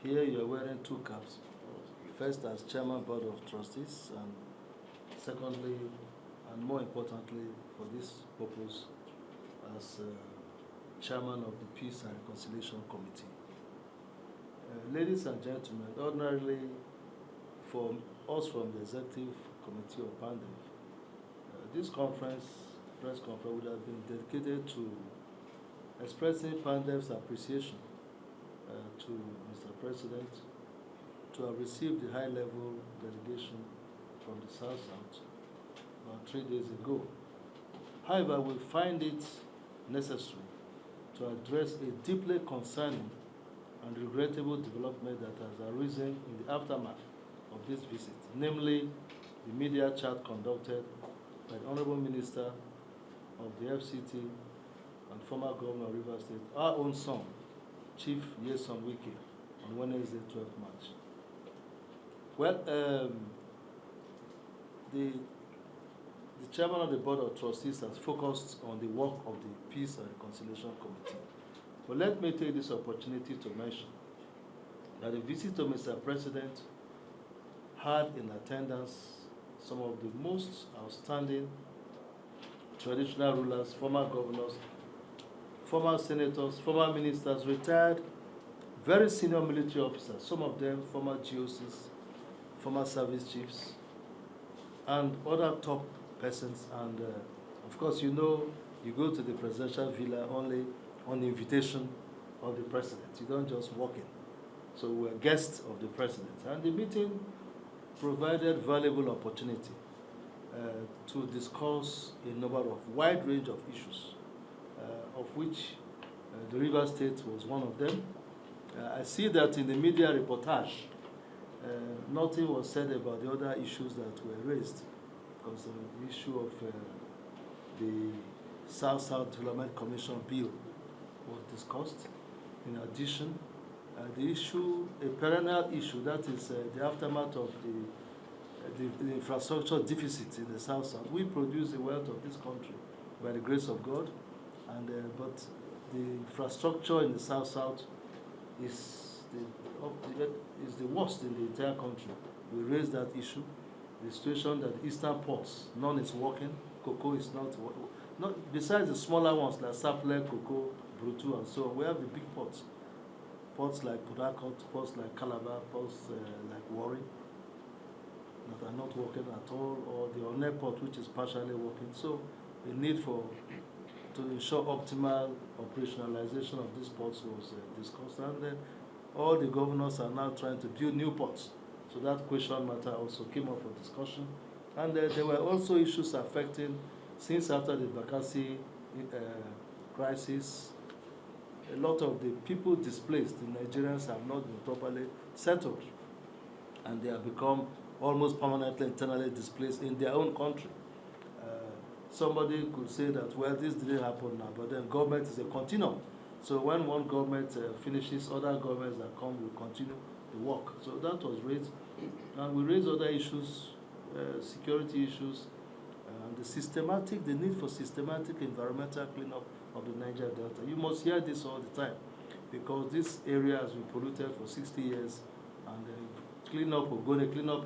Here you are wearing two caps. First as Chairman Board of Trustees, and secondly, and more importantly, for this purpose, as Chairman of the Peace and Reconciliation Committee. Ladies and gentlemen, ordinarily, for us from the Executive Committee of PANDEF, this press conference would have been dedicated to expressing PANDEF's appreciation to Mr. President to have received the high-level delegation from the South about 3 days ago. However, we find it necessary to address a deeply concerning and regrettable development that has arisen in the aftermath of this visit, namely the media chat conducted by the Honorable Minister of the FCT and former Governor of Rivers State, our own son, Chief Wike, on Wednesday, 12th March. Well, the Chairman of the Board of Trustees has focused on the work of the Peace and Reconciliation Committee. But let me take this opportunity to mention that the visit to Mr. President had in attendance some of the most outstanding traditional rulers, former governors, former senators, former ministers, retired, very senior military officers, some of them former GOCs, former service chiefs, and other top persons. And of course, you know, you go to the presidential villa only on the invitation of the president. You don't just walk in. So we're guests of the president. And the meeting provided valuable opportunity to discuss a number of wide range of issues, of which the Rivers State was one of them. I see that in the media reportage, nothing was said about the other issues that were raised, because the issue of the South-South Development Commission bill was discussed. In addition, the issue, a perennial issue, that is the aftermath of the infrastructure deficit in the South-South. We produce the wealth of this country by the grace of God, and but the infrastructure in the South-South is the worst in the entire country. We raised that issue. The situation that the eastern ports, none is working. Cocoa is not besides the smaller ones like Sapele, Cocoa, Brutu, and so on. We have the big ports. Ports like Port Harcourt, ports like Calabar, ports like Warri, that are not working at all, or the Onne port, which is partially working. So the need to ensure optimal operationalization of these ports was discussed, and all the governors are now trying to build new ports. So that question matter also came up for discussion. And there were also issues affecting, since after the Bakassi crisis, a lot of the people displaced, the Nigerians, have not been properly settled, and they have become almost permanently internally displaced in their own country. Somebody could say that, well, this didn't happen now, but then government is a continuum. So when one government finishes, other governments that come will continue the work. So that was raised. And we raised other issues, security issues, and the need for systematic environmental cleanup of the Niger Delta. You must hear this all the time, because this area has been polluted for 60 years, and cleanup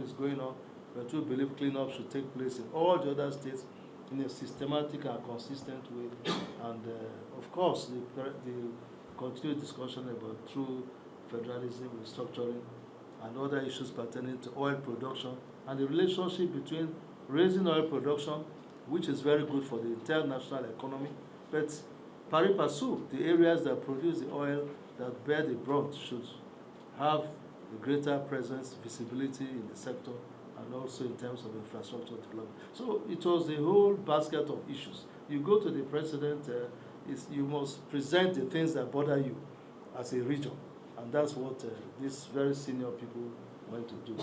is going on, but we believe cleanup should take place in all the other states in a systematic and consistent way. And of course, the continued discussion about true federalism, restructuring, and other issues pertaining to oil production, and the relationship between raising oil production, which is very good for the entire national economy, but pari passu, the areas that produce the oil that bear the brunt should have a greater presence, visibility in the sector, and also in terms of infrastructure development. So it was a whole basket of issues. You go to the president, you must present the things that bother you as a region, and that's what these very senior people went to do.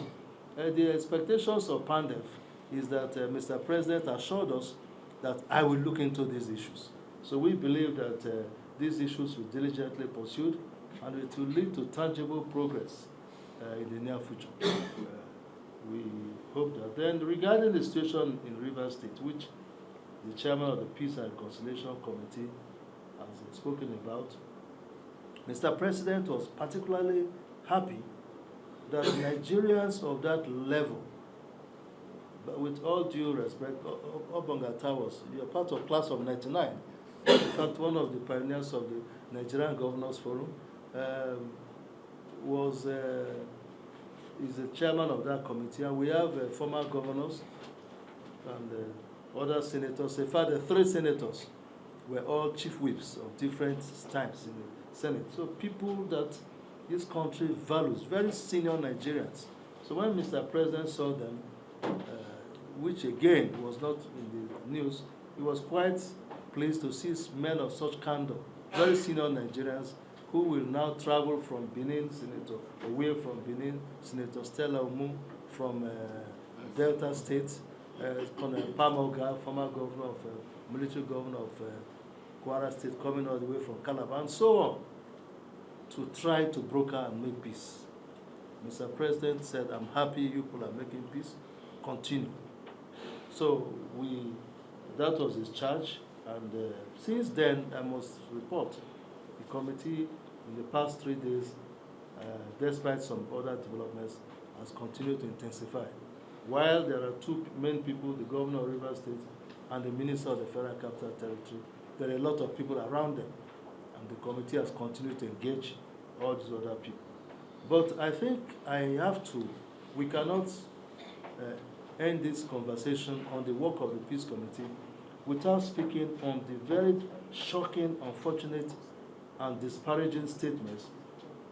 The expectations of PANDEF is that Mr. President assured us that I will look into these issues. So we believe that these issues will be diligently pursued, and it will lead to tangible progress in the near future. We hope that. Then regarding the situation in Rivers State, which the chairman of the Peace and Reconciliation Committee has spoken about, Mr. President was particularly happy that Nigerians of that level, but with all due respect, Obonga Towers, you're part of class of 99. In fact, one of the pioneers of the Nigerian Governors Forum is the chairman of that committee, and we have former governors and other senators. In fact, the 3 senators were all chief whips of different times in the Senate. So people that this country values, very senior Nigerians. So when Mr. President saw them, which again was not in the news, he was quite pleased to see men of such candor, very senior Nigerians, who will now travel from Benin, Senator away from Benin, Senator Stella Umu from Delta State, Colonel Pamoga, former governor of military governor of Kwara State, coming all the way from Calabar, and so on, to try to broker and make peace. Mr. President said, I'm happy you people are making peace, continue. So that was his charge, and since then, I must report, the committee in the past 3 days, despite some other developments, has continued to intensify. While there are 2 main people, the governor of Rivers State and the minister of the Federal Capital Territory, there are a lot of people around them, and the committee has continued to engage all these other people. But I think we cannot end this conversation on the work of the Peace Committee without speaking on the very shocking, unfortunate, and disparaging statements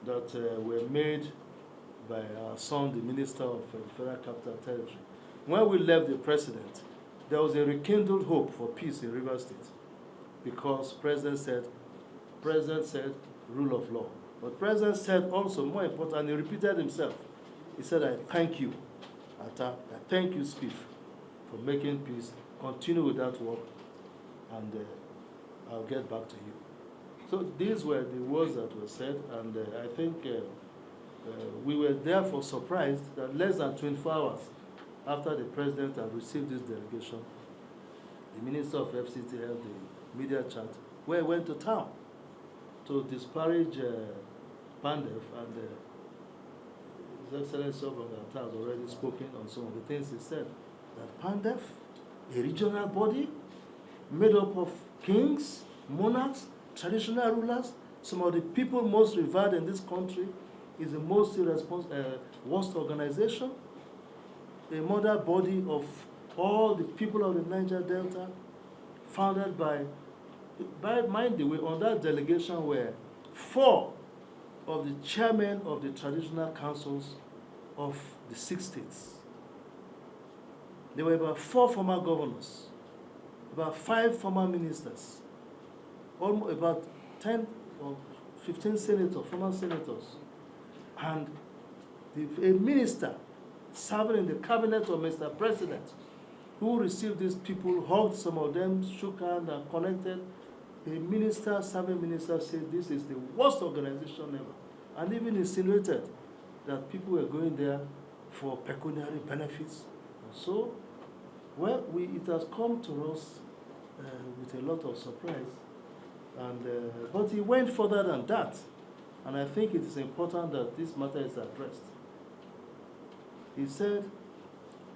that were made by our son, the Minister of Federal Capital Territory. When we left the president, there was a rekindled hope for peace in Rivers State, because President said, rule of law. But President said also, more important, he repeated himself. He said, I thank you, Atta, I thank you, Spiff, for making peace. Continue with that work, and I'll get back to you. So these were the words that were said, and I think we were therefore surprised that less than 24 hours after the president had received this delegation, the minister of FCT held the media chat where he went to town to disparage PANDEF, and His Excellency Obonga has already spoken on some of the things he said. That PANDEF, a regional body made up of kings, monarchs, traditional rulers, some of the people most revered in this country, is the most worst organization, a mother body of all the people of the Niger Delta, founded by mind the way, on that delegation were 4 of the chairmen of the traditional councils of the 6 states. There were about 4 former governors, about 5 former ministers, almost about 10 or 15 senators, former senators, and a minister serving in the cabinet of Mr. President, who received these people, hugged some of them, shook hands and connected. A serving minister said this is the worst organization ever, and even insinuated that people were going there for pecuniary benefits. And so, well, it has come to us with a lot of surprise. But he went further than that, and I think it is important that this matter is addressed. He said,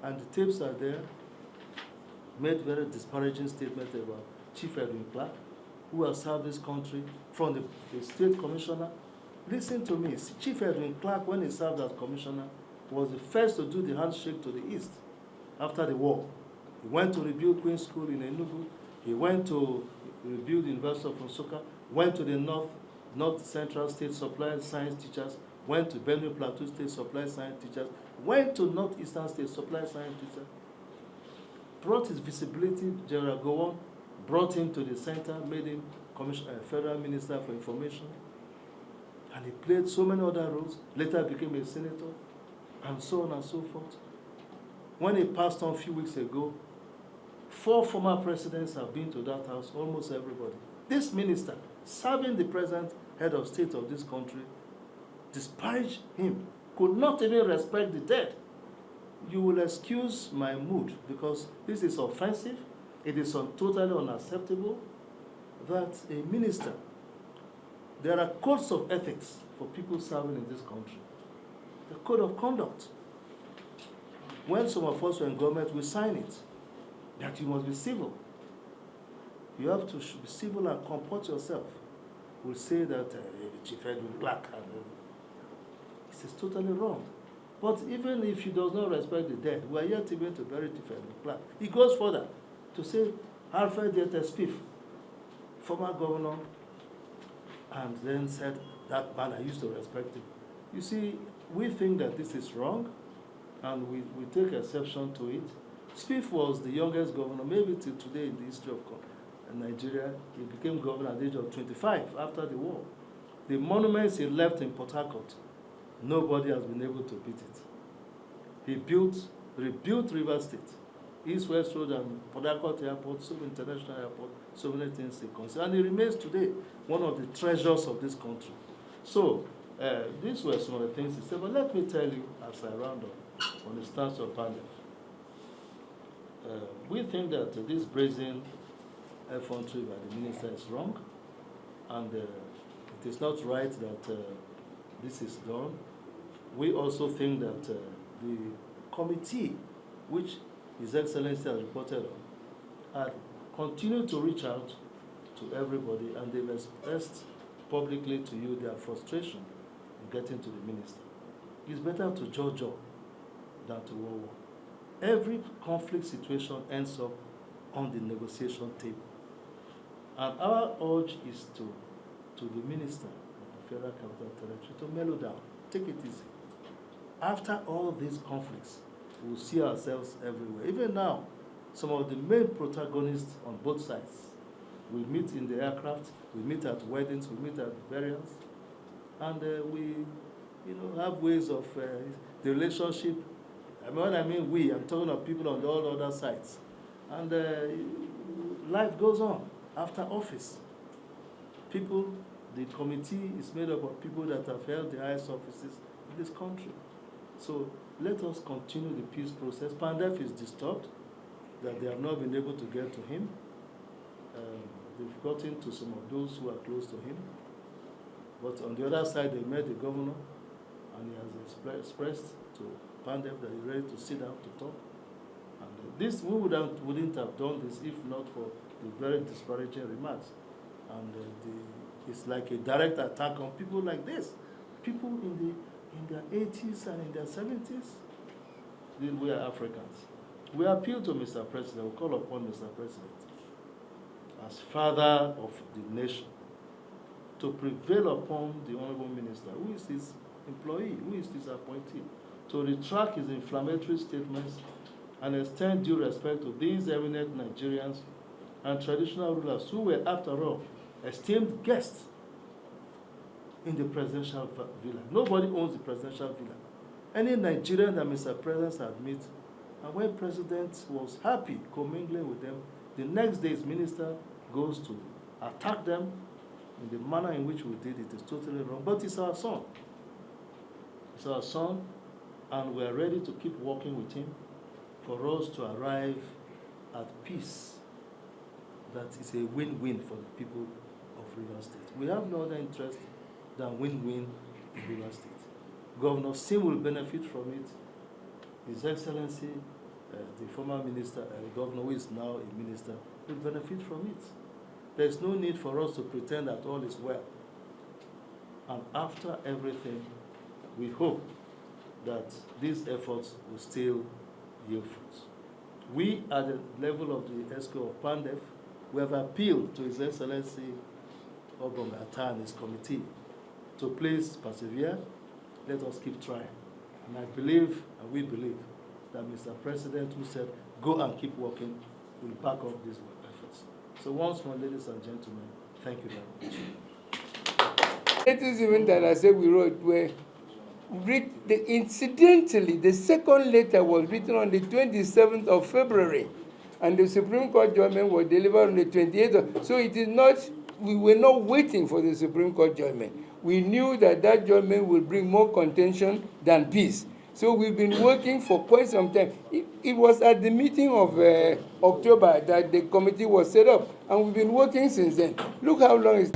and the tapes are there, made very disparaging statements about Chief Edwin Clark, who has served this country from the state commissioner. Listen to me, Chief Edwin Clark, when he served as commissioner, was the first to do the handshake to the east after the war. He went to rebuild Queen's School in Enugu. He went to rebuild the University of Nsukka, went to the North Central State Supply Science teachers, went to Benue Plateau State Supply Science teachers, went to Northeastern State Supply Science teachers, brought his visibility, General Gowon, brought him to the center, made him Federal Minister for Information, and he played so many other roles, later became a senator, and so on and so forth. When he passed on a few weeks ago, 4 former presidents have been to that house, almost everybody. This minister, serving the present head of state of this country, disparaged him, could not even respect the dead. You will excuse my mood, because this is offensive. It is totally unacceptable that a minister, there are codes of ethics for people serving in this country. the code of conduct. When some of us were in government, we sign it, that you must be civil. You have to be civil and comport yourself. We'll say that Chief Edwin Black, this is totally wrong. But even if he does not respect the dead, we are yet even to bury Chief Edwin Black. He goes further to say, Alfred Dieter Spiff, former governor, and then said, that man, I used to respect him. You see, we think that this is wrong, and we take exception to it. Spiff was the youngest governor, maybe till today in the history of Nigeria. He became governor at the age of 25 after the war. The monuments he left in Port Harcourt, nobody has been able to beat it. He rebuilt River State, East West Road and Port Harcourt Airport, so international airport, so many things he considered. And he remains today one of the treasures of this country. So these were some of the things he said. But let me tell you, as I round up, on the stance of PANDEF, we think that this brazen effrontery by the minister is wrong, and it is not right that this is done. We also think that the committee, which His Excellency has reported on, had continued to reach out to everybody, and they've expressed publicly to you their frustration in getting to the minister. It's better to judge up than to war. Every conflict situation ends up on the negotiation table. And our urge is to the minister of the Federal Capital Territory to mellow down, take it easy. After all these conflicts, we'll see ourselves everywhere. Even now, some of the main protagonists on both sides, we meet in the aircraft, we meet at weddings, we meet at burials, and we have ways of the relationship. When I mean we, I'm talking of people on all other sides. And life goes on after office. People, the committee is made up of people that have held the highest offices in this country. So let us continue the peace process. PANDEF is disturbed that they have not been able to get to him. They've gotten to some of those who are close to him. But on the other side, they met the governor, and he has expressed to PANDEF that he's ready to sit down to talk. And this, we wouldn't have done this if not for the very disparaging remarks. And it's like a direct attack on people like this. People in their 80s and in their 70s. We are Africans. We appeal to Mr. President, we call upon Mr. President, as father of the nation, to prevail upon the Honorable Minister, who is his employee, who is his appointee, to retract his inflammatory statements and extend due respect to these eminent Nigerians and traditional rulers who were, after all, esteemed guests in the presidential villa. Nobody owns the presidential villa. Any Nigerian that Mr. President admits, and when President was happy commingling with them, the next day his minister goes to attack them in the manner in which we did it is totally wrong. But it's our son. It's our son, and we are ready to keep working with him for us to arrive at peace that is a win-win for the people of River State. We have no other interest than win-win in River State. Governor Sim will benefit from it. His Excellency, the former minister, the governor who is now a minister, will benefit from it. There is no need for us to pretend that all is well. And after everything, we hope that these efforts will still yield fruits. We, at the level of the ESCO of PANDEF, we have appealed to His Excellency Obong Atta and his committee to please persevere. Let us keep trying. And I believe, and we believe, that Mr. President, who said, go and keep working, will back up these efforts. So once more, ladies and gentlemen, thank you very much. It is even that I said we wrote where incidentally, the second letter was written on the 27th of February, and the Supreme Court judgment was delivered on the 28th. So it is not, we were not waiting for the Supreme Court judgment. We knew that that judgment will bring more contention than peace. So we've been working for quite some time. It was at the meeting of October that the committee was set up, and we've been working since then. Look how long it's